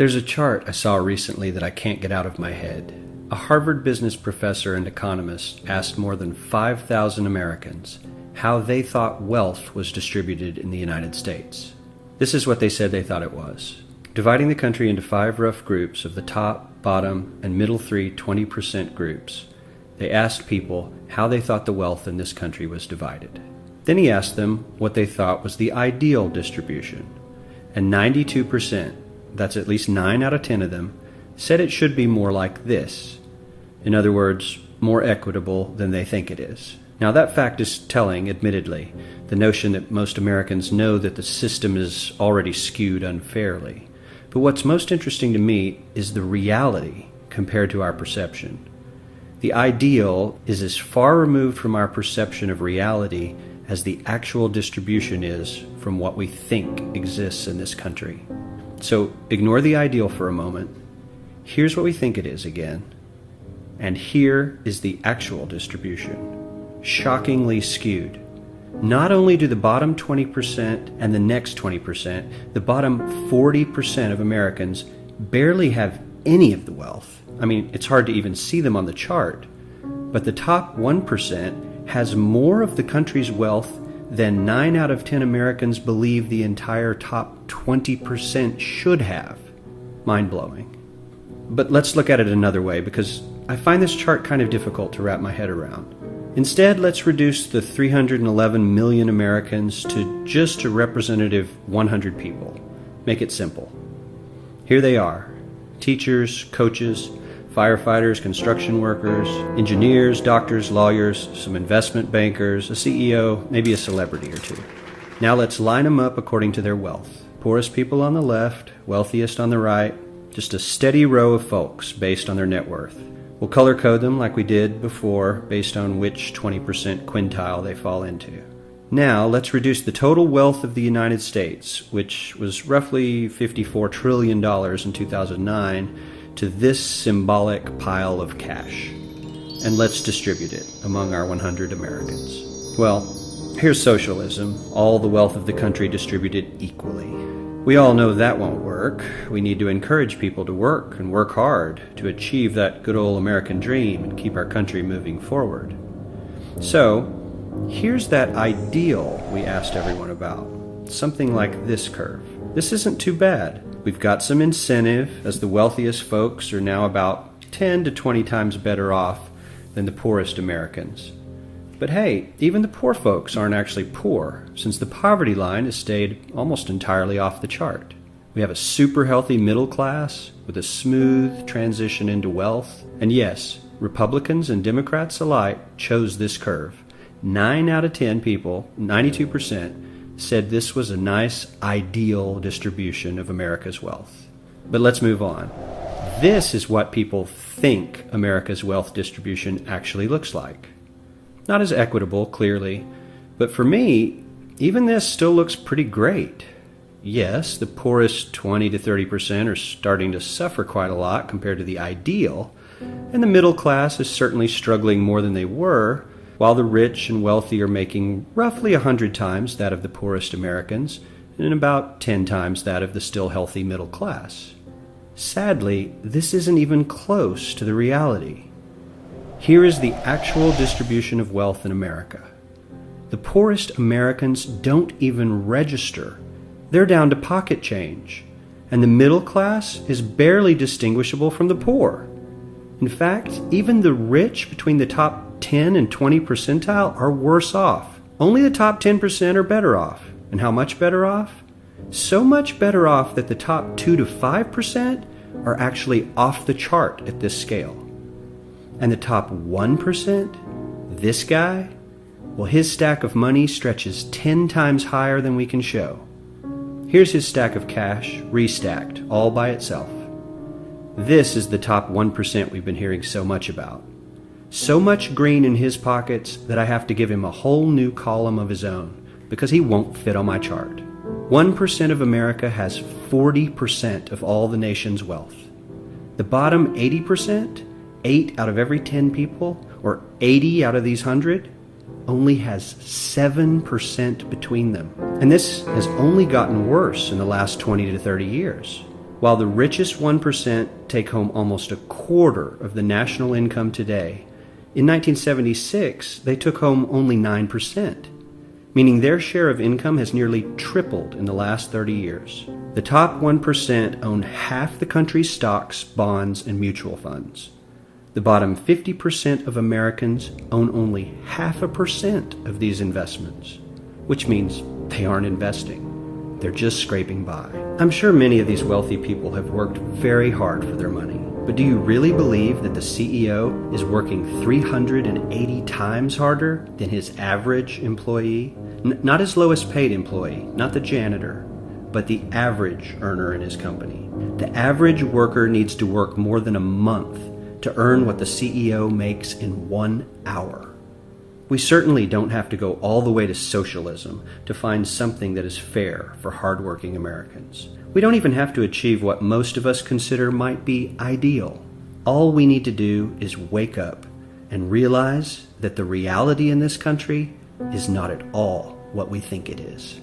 There's a chart I saw recently that I can't get out of my head. A Harvard business professor and economist asked more than 5,000 Americans how they thought wealth was distributed in the United States. This is what they said they thought it was. Dividing the country into 5 rough groups of the top, bottom, and middle 3 20% groups, they asked people how they thought the wealth in this country was divided. Then he asked them what they thought was the ideal distribution. And 92%, that's at least 9 out of 10 of them, said it should be more like this. In other words, more equitable than they think it is. Now that fact is telling, admittedly, the notion that most Americans know that the system is already skewed unfairly. But what's most interesting to me is the reality compared to our perception. The ideal is as far removed from our perception of reality as the actual distribution is from what we think exists in this country. So ignore the ideal for a moment. Here's what we think it is again. And here is the actual distribution. Shockingly skewed. Not only do the bottom 20% and the next 20%, the bottom 40% of Americans barely have any of the wealth. I mean, it's hard to even see them on the chart. But the top 1% has more of the country's wealth than 9 out of 10 Americans believe the entire top 20% should have. Mind-blowing. But let's look at it another way, because I find this chart kind of difficult to wrap my head around. Instead, let's reduce the 311 million Americans to just a representative 100 people. Make it simple. Here they are: teachers, coaches, firefighters, construction workers, engineers, doctors, lawyers, some investment bankers, a CEO, maybe a celebrity or two. Now let's line them up according to their wealth. Poorest people on the left, wealthiest on the right, just a steady row of folks based on their net worth. We'll color code them like we did before based on which 20% quintile they fall into. Now let's reduce the total wealth of the United States, which was roughly $54 trillion in 2009, to this symbolic pile of cash. And let's distribute it among our 100 Americans. Well, here's socialism, all the wealth of the country distributed equally. We all know that won't work. We need to encourage people to work and work hard to achieve that good old American dream and keep our country moving forward. So, here's that ideal we asked everyone about. Something like this curve. This isn't too bad. We've got some incentive, as the wealthiest folks are now about 10 to 20 times better off than the poorest Americans. But hey, even the poor folks aren't actually poor, since the poverty line has stayed almost entirely off the chart. We have a super healthy middle class with a smooth transition into wealth. And yes, Republicans and Democrats alike chose this curve. 9 out of 10 people, 92%, said this was a nice, ideal distribution of America's wealth. But let's move on. This is what people think America's wealth distribution actually looks like. Not as equitable, clearly, but for me, even this still looks pretty great. Yes, the poorest 20 to 30% are starting to suffer quite a lot compared to the ideal, and the middle class is certainly struggling more than they were, while the rich and wealthy are making roughly 100 times that of the poorest Americans and about 10 times that of the still healthy middle class. Sadly, this isn't even close to the reality. Here is the actual distribution of wealth in America. The poorest Americans don't even register. They're down to pocket change, and the middle class is barely distinguishable from the poor. In fact, even the rich between the top 10 and 20 percentile are worse off. Only the top 10% are better off. And how much better off? So much better off that the top 2 to 5% are actually off the chart at this scale. And the top 1%, this guy, well, his stack of money stretches 10 times higher than we can show. Here's his stack of cash, restacked, all by itself. This is the top 1% we've been hearing so much about. So much green in his pockets that I have to give him a whole new column of his own, because he won't fit on my chart. 1% of America has 40% of all the nation's wealth. The bottom 80%, 8 out of every 10 people, or 80 out of these 100, only has 7% between them. And this has only gotten worse in the last 20 to 30 years. While the richest 1% take home almost a quarter of the national income today, in 1976 they took home only 9%, meaning their share of income has nearly tripled in the last 30 years. The top 1% own half the country's stocks, bonds, and mutual funds. The bottom 50% of Americans own only 0.5% of these investments, which means they aren't investing. They're just scraping by. I'm sure many of these wealthy people have worked very hard for their money, but do you really believe that the CEO is working 380 times harder than his average employee? Not his lowest paid employee, not the janitor, but the average earner in his company. The average worker needs to work more than a month to earn what the CEO makes in 1 hour. We certainly don't have to go all the way to socialism to find something that is fair for hardworking Americans. We don't even have to achieve what most of us consider might be ideal. All we need to do is wake up and realize that the reality in this country is not at all what we think it is.